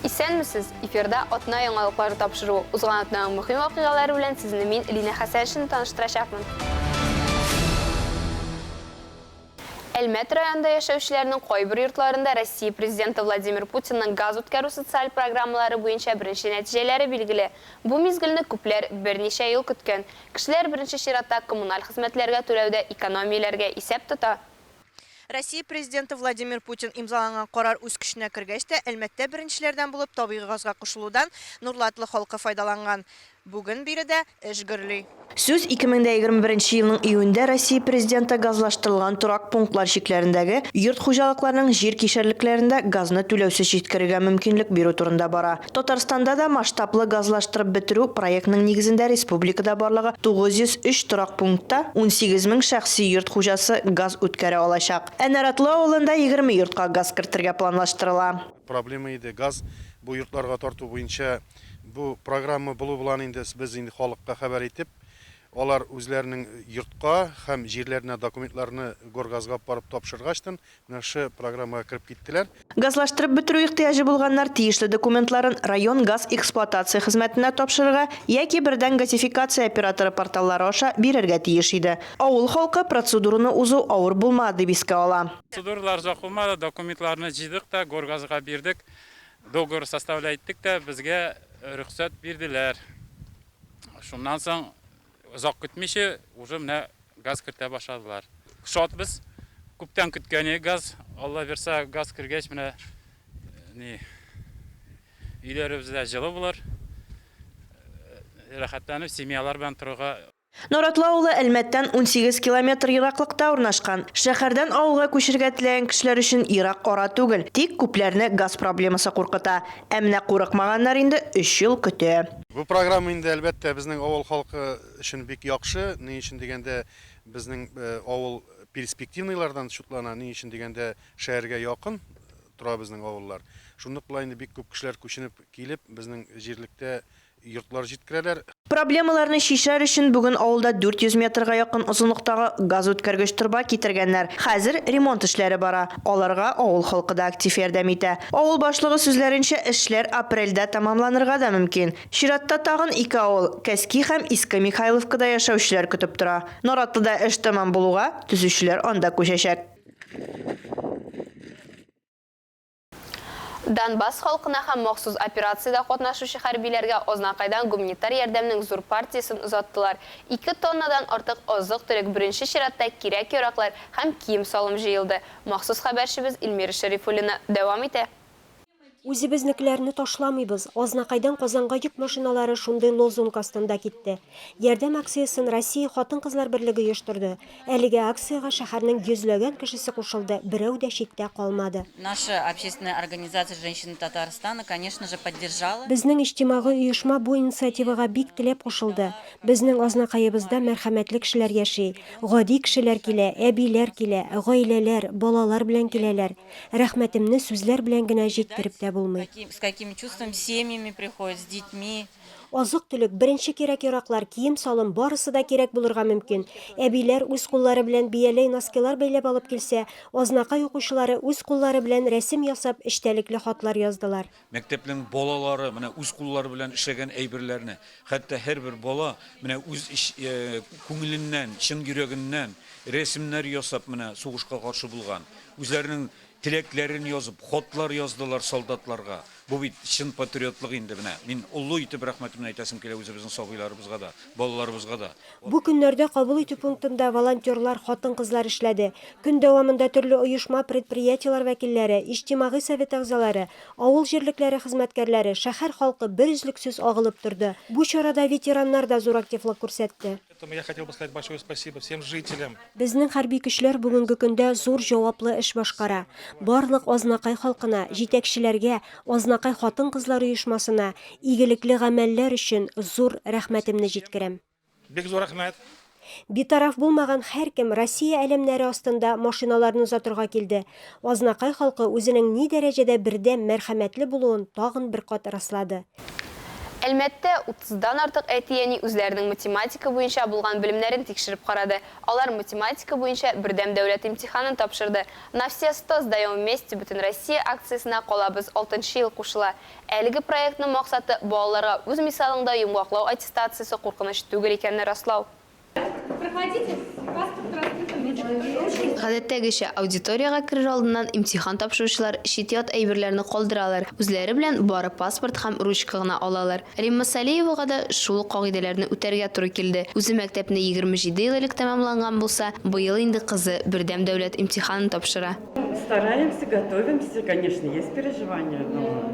Исәнмесез, эфирда атна яңалыклары тапшыру, узган атнаның мөһим вакыйгалары белән сезне мин Лина Хәсәншин таныштырачакмын. Әлмәт районында яшәүчеләрнең кайбер йортларында Россия президенты Владимир Путинның газ үткәрү социаль программалары буенча беренче нәтиҗәләре билгеле. Бу мизгелне күпләр берничә ел көткән. Кешеләр беренче чиратта коммуналь хезмәтләргә түләүдә экономияләргә исәп тота. Россия президенты Владимир Путин имзаланган карар үз көченә кергәч тә, әлбәттә беренчеләрдән булып табигый газга кушылудан Нурлатлы халкы файдаланган. Бүген биредә эш гөрли. Сүз 2021 елның июньдә Россия президенты газлаштырылган торак пунктлар шикләрендәге йорт хуҗалыкларының җир кишәрлекләрендә газны түләүсез җиткерергә мөмкинлек бирү турында бара. Татарстанда да масштаблы газлаштырып бетерү проектның нигезендә республикада барлыгы 903 торак пунктта 18 мең шәхси йорт хуҗасы газ үткәрә алачак. Әнәратлы авылында 20 йортка газ кертергә планлаштырыла. Проблема иде газ бу йортларга тарту буенча бу программа булу белән инде без инде халыкка хәбәр итеп, алар үзләренең йортка һәм җирләренә документларны Горгазга барып тапшыргачтан, менә шу программага кирип киттеләр. Газлаштырып бетерү ихтыяҗы булганнар тиешле документларын район газ эксплуатация хезмәтенә тапшырырга яки бердән газификация операторы порталлары аша бирергә тиеш иде. Авыл халкы процедураны узу авыр булмады дип искә ала. Процедуралар узак булмады, документларны җыйдык та Горгазга бирдек. Договор составляйттык та безгә рөхсәт бирделәр. Шуннан соң узак көтмичә уже менә газ кертә башладылар. Шатбыз күптән көткәне газ, Алла берсә газ кергәч менә өйләребездә җылы булыр. Рәхәтләнеп семьялар белән торырга. Нуратлы авылы Әлмәттән 18 километр ераклыкта урнашкан. Шәһәрдән авылга күчәргә теләгән кешеләр өчен ерак ара түгел, тик күпләрне газ проблемасы куркыта. Әмма курыкмаганнар инде 3 ел көтә. Бу программа инде әлбәттә безнең авыл халкы өчен бик яхшы. Ни өчен дигәндә безнең авыл перспективныйлардан шутлана, ни өчен дигәндә шәһәргә якын тора безнең авыллар. Шундый булай инде бик күп кешеләр күченеп килеп безнең җирлектә йортлар җиткерәләр. Проблемаларны шишәр өчен бүген авылда 400 метрга якын озынлыктагы газ үткәргеч труба китергәннәр. Хәзер ремонт эшләре бара. Аларга авыл халкы да актив ярдәм итә. Авыл башлыгы сүзләренчә, эшләр апрельдә тәмамланырга да мөмкин. Чиратта тагын 2 авыл, Кәски һәм Иске Михайловкада яшәүчеләр көтеп тора. Наратлыда эш тәмам булуга төзүчеләр анда күчәчәк. Донбасс халкына һәм махсус операциядә катнашучы хәрбиләргә Азнакайдан гуманитар ярдәмнең зур партиясын узаттылар. 2 тоннадан артык азык-төлек беренче чиратта кирәк-яраклар һәм кием салым җыелды. Махсус хәбәрчебез Илмира Шәрифуллина дәвам итә. Үзебезнекеләрне ташламыйбыз. Азнакайдан Казанга йөк машиналары шундый лозунг астында китте. Ярдәм акциясын Россия хатын-кызлар берлеге оештырды. Әлеге акцияга шәһәрнең йөзләгән кешесе кушылды. Берәү дә читтә калмады. Наша общественная организация «Женщины Татарстана», конечно же, поддержала. Безнең иҗтимагый оешма бу инициативага бик теләп кушылды. Безнең Азнакаебызда мәрхәмәтле кешеләр яши. Гади кешеләр килә, әбиләр килә, гаиләләр, балалар белән киләләр. Рәхмәтемне сүзләр белән генә җиткереп тә булмый. С какими чувствами, семьями приходят, с детьми. Азык-төлек, беренче кирәк-яраклар, кием салым барысы да кирәк булырга мөмкин. Әбиләр үз куллары белән бияләй носкилар бәйләп алып килсә, Азнакай укучылары үз куллары белән рәсем ясап, эчтәлекле хатлар яздылар. Мәктәпнең балалары менә үз куллары белән эшләгән әйберләрне, хәтта һәрбер бала менә үз күңеленнән, чын йөрәгеннән рәсемнәр ясап менә сугышка каршы булган. Үзләренең теләкләрен язып, хатлар яздылар солдатларга. Бу бит чын патриотлык инде менә. Мин уллы итеп рәхмәтемне әйтәсем килә үзебезнең сабыйларыбызга да, балаларыбызга да. Бу көннәрдә кабул итү пунктында волонтерлар, хатын-кызлар эшләде. Көн дәвамында төрле оешма, предприятиелар вәкилләре, иҗтимагый совет әгъзалары, авыл җирлекләре хезмәткәрләре, шәһәр халкы бер үзлексез агылып торды. Бу чарада ветераннар да зур активлык күрсәтте. Я хотел бы сказать большое спасибо всем жителям. Безнең хәрби көчләр бүгенге көндә зур җаваплы эш башкара. Барлык Азнакай халкына, җитәкчеләргә, Азнакай хатын-кызлар оешмасына игелекле гамәлләр өчен зур рәхмәтемне җиткерәм. Бик зур рәхмәт. Битараф булмаган һәркем Россия әлемнәре астында машиналарны узатырга килде. Азнакай халкы үзенең ни дәрәҗәдә бердәм, мәрхәмәтле булуын тагын бер кат раслады. Әлмәттә 30-дан артык әтиени үзләренең математика буенча булган белемнәрен тикшереп карады. Алар математика буенча бердәм дәүләт имтиханын тапшырды. На все 100 сдаем вместе Бөтен Россия акциясына калабыз 6-нчы ел кушыла. Әлеге проектның максаты балаларга үз мисалында йомгаклау аттестациясе куркыныч түгел икәнне раслау. Проходите, паспорт раскрыт. Гадәттәгечә аудиторияга керер алдыннан имтихан тапшыручылар чит-ят әйберләрне калдыралар. Үзләре белән бары паспорт һәм ручка гына алалар. Римма Салиевага да шул кагыйдәләрне үтәргә туры килде. Үзе мәктәпне 27 ел элек тәмамланган булса, быел инде кызы бердәм дәүләт имтиханын тапшыра. Стараемся, готовимся, конечно, есть переживания, но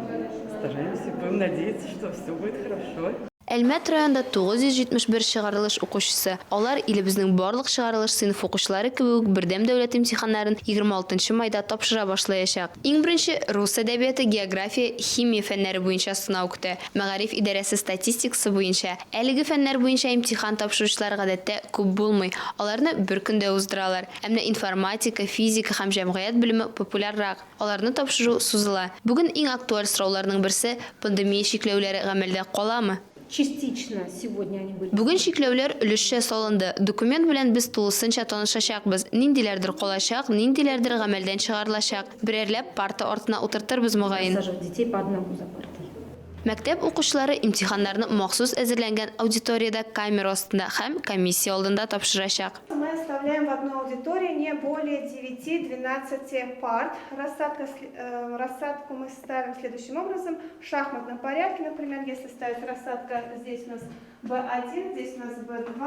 стараемся, будем надеяться, что все будет хорошо. Әлмәт районында 971 чыгарылыш укучысы. Алар илебезнең барлык чыгарылыш сыйныф укучылары кебек бердәм дәүләт имтиханнарын 26 майда тапшыра башлаячак. Иң беренче рус әдәбияты, география, химия фәннәре буенча сынау көтә. Мәгариф идарәсе статистикасы буенча әлеге фәннәр буенча имтихан тапшыручылар гадәттә күп булмый. Аларны бер көндә уздыралар. Әмма информатика, физика һәм җәмгыять белеме популяррак. Аларны тапшыру сузыла. Бүген иң актуаль сорауларның берсе пандемия чикләүләре гамәлдә каламы? Частично сегодня они были. Бүген чикләүләр өлешчә салынды. Документ белән без тулысынча танышачакбыз. Ниндиләрдер калачак, ниндиләрдер гамәлдән чыгарылачак. Берәрләп парта артына утыртырбыз мөгаен. Сажать детей по одному за партой. Мәктәп укучылары имтиханнарны махсус әзерләнгән аудиторияда камера астында һәм комиссия алдында тапшырачак. Мы оставляем в одной аудитории не более 9-12 парт. Рассадку мы ставим следующим образом. В шахматном порядке, например, если ставить рассадка, здесь у нас B1, здесь у нас B2,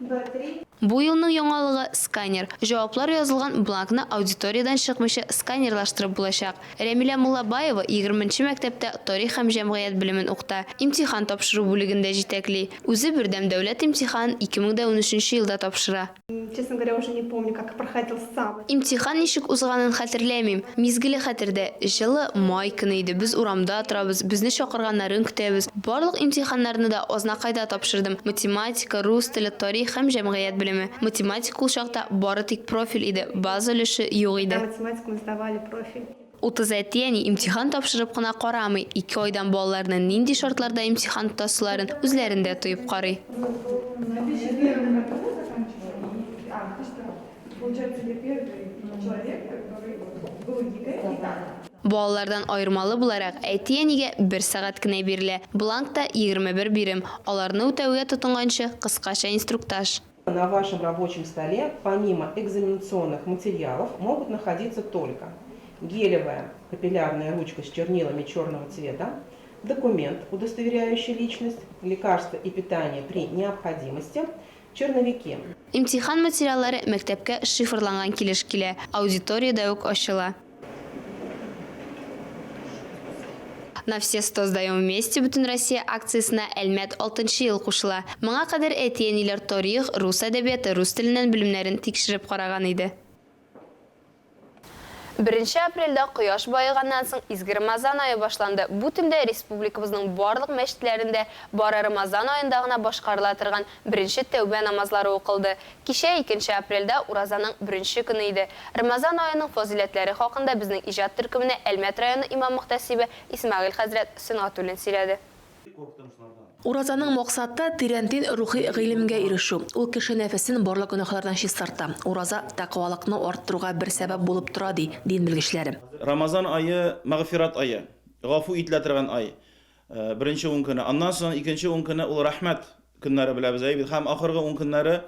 B3. Бу елның яңалыгы сканер. Җаваплар язылган бланкны аудиториядан чыкмыйча сканерлаштырып булачак. Рәмилә Муллабаева 20-нче мәктәптә тарих һәм җәмгыять белемен укыта. Имтихан тапшыру бүлегендә җитәкли. Үзе бердәм дәүләт имтиханын 2013 елда тапшыра. Честно говоря, уже не помню, как проходил сам. Имтихан ничек узганын хәтерләмим. Мизгеле хәтердә. Җылы май көне иде. Без урамда торабыз, безне чакырганнарын көтәбез. Барлык имтиханнарны да азнакайда тапшырдым. Математика, рус теле, тарих һәм җәмгыять белеме. Математика ул чакта бары тик профиль иде. База өлеше юк иде. Математику мы сдавали профиль. 30 әтияне имтихан тапшырып кына карамый. 2 айдан балаларны нинди шартларда имтихан тотасыларын үзләрендә тоеп карый. Балалардан айырмалы буларак әтиянегә 1 сәгать кенә бирелә. Бланкта 21 бирем. Аларны үтәүгә тотынганчы кыскача инструктаж. На вашем рабочем столе, помимо экзаменационных материалов, могут находиться только гелевая капиллярная ручка с чернилами черного цвета, документ, удостоверяющий личность, лекарства и питание при необходимости, черновики. Имтихан материаллары мәктәпкә шифрланган килеш килә. Аудиторияда ук ачыла. На все 100 сдаем вместе Бөтен Россия акциясына Әлмәт 6-нчы ел кушыла. Моңа кадәр әтияниләр тарих, рус әдәбияты, рус теленнән белемнәрен тикшереп караган иде. 1 апрельдә кояш байыганнан соң изге Рамазан ае башланды. Бу төндә республикабызның барлык мәчетләрендә бары Рамазан аенда гына башкарыла торган 1-нче тәүбә намазлары укылды. Кичә 2 апрельдә уразаның 1-нче көне иде. Рамазан аеның фазиләтләре хакында безнең иҗат төркеменә Әлмәт районы имам-мөхтәсибе Исмәгыйль хәзрәт Сөнатуллин сөйләде. Уразаның максаты тирәнтен рухи гыйлемгә ирешү. Ул кеше нәфесен барлык гөнаһлардан чистарта. Ураза тәкъвалыкны арттыруга бер сәбәп булып тора ди дин белгечләре. Рамазан айы мәгъфират айы, гафу ителә торган ай. Беренче 10 көне, аннан соң икенче 10 көне ул рәхмәт көннәре беләбез әйбит. Һәм ахыргы 10 көннәре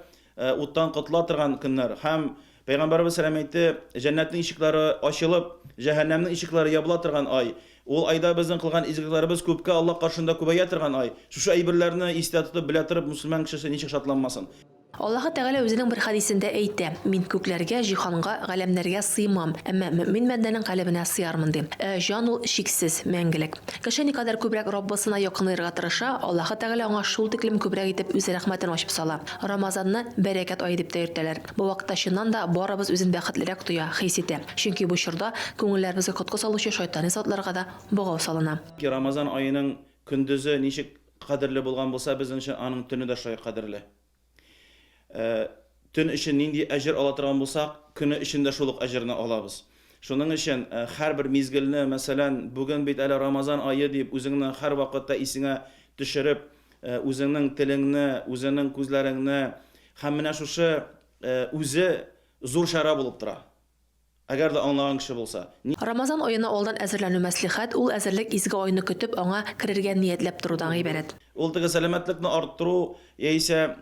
уттан котыла торган көннәр. Һәм Пәйгамбәрбез сәлам әйтте, җәннәтнең ишекләре ачылып, җәһәннәмнең ишекләре ябыла торган ай. Ул айда безнең кылган изгелекләребез күпкә Аллаһ каршында күбәя торган ай. Шушы әйберләрне истә тотып белә торып, мусульман кешесе ничек шатланмасын. Аллаһ Тәгалә үзенең бер хадисендә әйтә: "Мин күкләргә, җиһанга, галәмнәргә сыймам, әмма мөмин бәндәнең калбенә сыярмын" ди. Җан ул шиксез, мәңгелек. Кеше никадәр күбрәк Раббысына якынлырга тырыша, Аллаһ Тәгалә аңа шул тиклем күбрәк итеп үз рәхмәтен ачып сала. Рамазанны бәрәкәт ае дип тә йөртәләр. Бу вакытта чыннан да барыбыз үзен бәхетлерәк тоя, хис итә. Чөнки бу чорда күңелләребезгә коткы салучы шайтани затларга да богау салына. Рамазан аеның көндезе ничек кадерле булган булса, безнең өчен аның төне дә шулай кадерле. Төн өчен нинди әҗер ала торган булсак, көне өчен дә шул ук әҗерне алабыз. Шуның өчен һәрбер мизгелне, мәсәлән, бүген бит әле Рамазан ае дип, үзеңне һәр вакытта исеңә төшереп, үзеңнең телеңне, үзеңнең күзләреңне, һәм менә шушы үзе зур шара булып тора. Әгәр дә аңлаган кеше булса. Рамазан аена алдан әзерләнү мәслихәт, ул әзерлек изге айны көтеп, аңа керергә ниятләп торудан гыйбарәт. Ул теге сәламәтлекне арттыру, яисә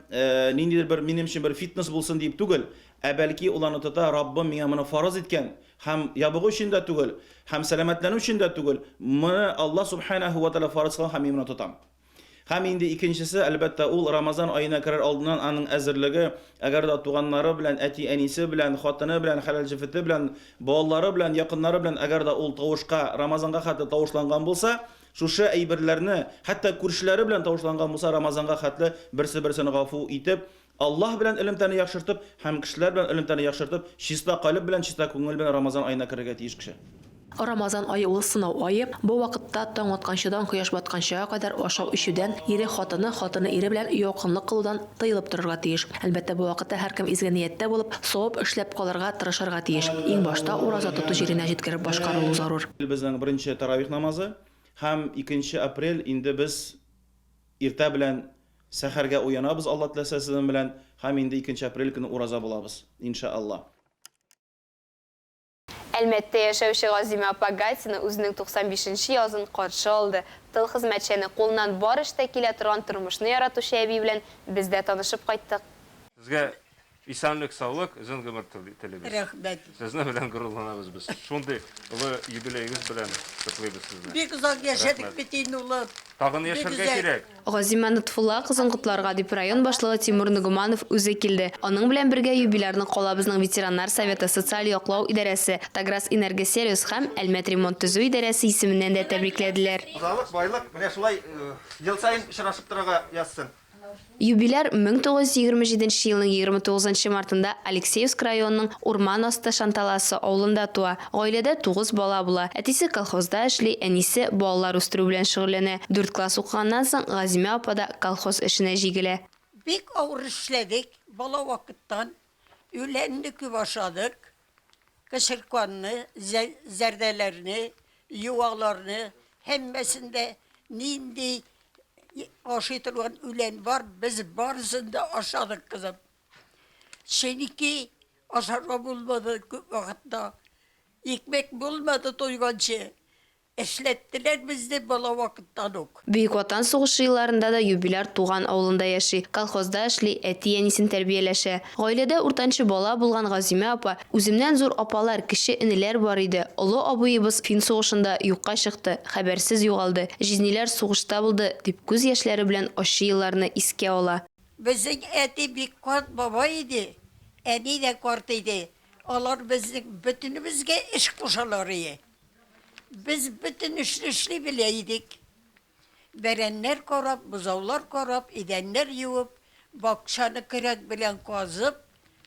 ниндидер бер минемчә бер фитнес булсын дип түгел, ә бәлки ул аны тота, Раббым миңа моны фарыз иткән, һәм ябыгы өчен дә түгел, һәм сәламәтләнү өчен дә түгел, моны Аллаһ субханаһу ва тааля фарыз кылган һәм мин моны тотам. Һәм инде икенчесе, әлбәттә, ул Рамазан аена керер алдыннан аның әзерлеге, әгәр дә туганнары белән, әти-әнисе белән, хатыны белән, хәләл җефете белән, балалары белән, якыннары белән, әгәр дә ул тавышка, Рамазанга хәтле тавышланган булса, шушы әйберләрне, хәтта күршеләре белән тавышланган булса, Рамазанга хәтле берсе-берсен гафу итеп, Аллаһ белән элемтәне яхшыртып, һәм кешеләр белән элемтәне яхшыртып, чиста калып белән, чиста күңел белән Рамазан аена керергә тиеш кеше. Рамазан айы ул сынау айы. Бу вакытта таң атканчыдан кояш батканчыга кадәр ашау-ичүдән, ире хатыны, хатыны ире белән якынлык кылудан тыелып торырга тиеш. Әлбәттә, бу вакытта һәркем изге ниятдә булып, савап эшләп калырга тырышырга тиеш. Иң башта ураза тоту җиренә җиткереп башкарылу зарур. Безнең беренче таравих намазы һәм 2 апрель инде без иртә белән сәхәргә уянабыз, Алла теләсә сезнең белән, һәм инде 2 апрель көне ураза булабыз, иншаалла. Әлмәттә яшәүче Газима апа Гатина үзенең 95-нче язын каршы алды. Тыл хезмәтчәне кулыннан бар эштә килә торган тормышны яратучы әби белән бездә танышып кайттык. Сезгә исәнлек, саулык, озын гомер телибез. Рәхмәт. Сезнең белән горурланабыз без. Шундый улы юбилеегез белән котлыйбыз сезне. Бик озак яшәдек бит инде улы. Тагын яшәргә кирәк. Газима Нутфулла кызын котларга дип район башлыгы Тимур Нугманов үзе килде. Аның белән бергә юбилярны калабызның ветераннар советы, социаль яклау идарәсе, Таграс Энергосервис һәм Әлмәт ремонт төзү идарәсе исеменнән дә тәбрикләделәр. Узалык, байлык, менә шулай ел сайын очрашып торырга язсын. Юбиляр 1927 елның 29 мартында Алексеевск районының Урман асты Шанталасы авылында туа. Гаиләдә 9 бала була. Әтисе колхозда эшли, әнисе балалар үстерү белән шөгыльләнә. 4 класс укыганнан соң Газима апа да колхоз эшенә җигелә. Бик авыр эшләдек, бала вакыттан. Үләнне күп ашадык. Кышырканны, зәрдәләрне, юаларны, һәммәсендә нинди ашытылган үлән бар, без барысын да ашадык кызым. Шеники ашарга булмады күп вакытта. Икмәк булмады тойганчы. Эшләттеләр безне бала вакыттан ук. Бөек Ватан сугышы елларында да юбиляр туган авылында яши. Колхозда эшли, әти-әнисен тәрбияләшә. Гаиләдә уртанчы бала булган Газима апа, үземнән зур апалар, кеше энеләр бар иде. Олы абыебыз Фин сугышында юкка чыкты, хәбәрсез югалды. Жизниләр сугышта булды, дип күз яшьләре белән ачы елларны искә ала. Безнең әти бик карт баба иде. Әни дә карт иде. Алар безнең бөтенебезгә эш кушалар иде. Biz bütün işli bile idik. Berenler karab, buzavlar karab, edenler yuvup, bakşanı kırak bilen kazıp,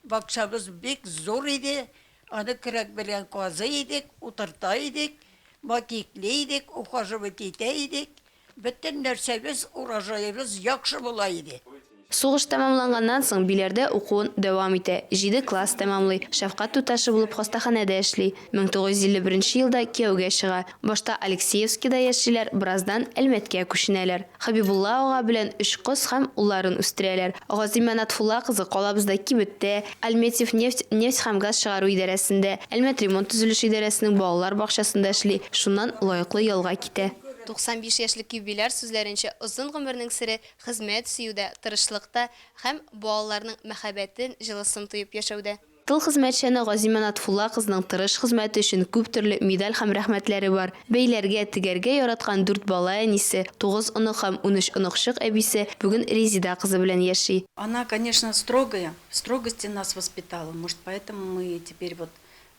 bakşamız bek zor idi. Anı kırak bilen kazı idik, oturta idik, makikli idik, ukajıvıt idik. Bütün nersemiz, uğraşayımız yakşı bulaydı. Сугыш тәмамланганнан соң биләрдә укуын дәвам итә. 7 класс тәмамлый. Шәфкать туташы булып хастаханәдә эшли. 1951 елда кияүгә чыга. Башта Алексеевскида яшиләр, бераздан Әлмәткә күченәләр. Хабибулла ага белән 3 кыз һәм улларын үстерәләр. Газима Нутфулла кызы калабызда Кибеттә, Әлмәтев нефть һәм газ чыгару идарәсендә, Әлмәт ремонт төзелеш идарәсенең балалар бакчасында эшли. Шуннан лаеклы ялга китә. 95 яшьлек юбиляр сүзләренчә озын гомернең сире хезмәт сөюдә, тырышлыкта һәм балаларның мәхәббәтен, җылысын тоеп яшәүдә. Тыл хезмәтчәне Газима Нутфулла кызның тырыш хезмәте өчен күп төрле медаль һәм рәхмәтләре бар. Бәйләргә, тегәргә яраткан 4 бала әнисе, 9 онық һәм 13 онықчык әбисе бүген Резида кызы белән яши. Она, конечно, строгая, в строгости нас воспитала. Может, поэтому мы теперь вот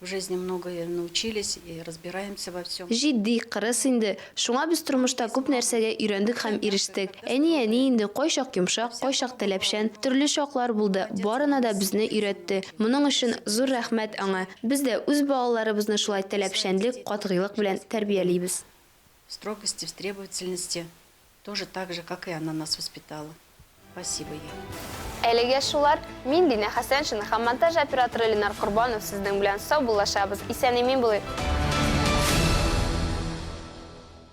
в жизни многое научились и разбираемся во всем. Җитди, кырыс инде. Шуңа без тормышта күп нәрсәгә өйрәндек һәм ирештек. Әни инде кайчак йомшак, кайчак таләпчән, төрле шаклар булды. Барына да безне өйрәтте. Моның өчен зур рәхмәт аңа. Без дә үз балаларыбызны шулай таләпчәнлек, катгыйлык белән тәрбиялибез. В строгости, в требовательности, тоже так же, как и она нас воспитала. Спасибо ей. Әлегә шулар, мин Динә Хәсәншин һәм монтаж операторы Ленар Курбанов сезнең белән сау булашабыз. Исән-имин булыйк.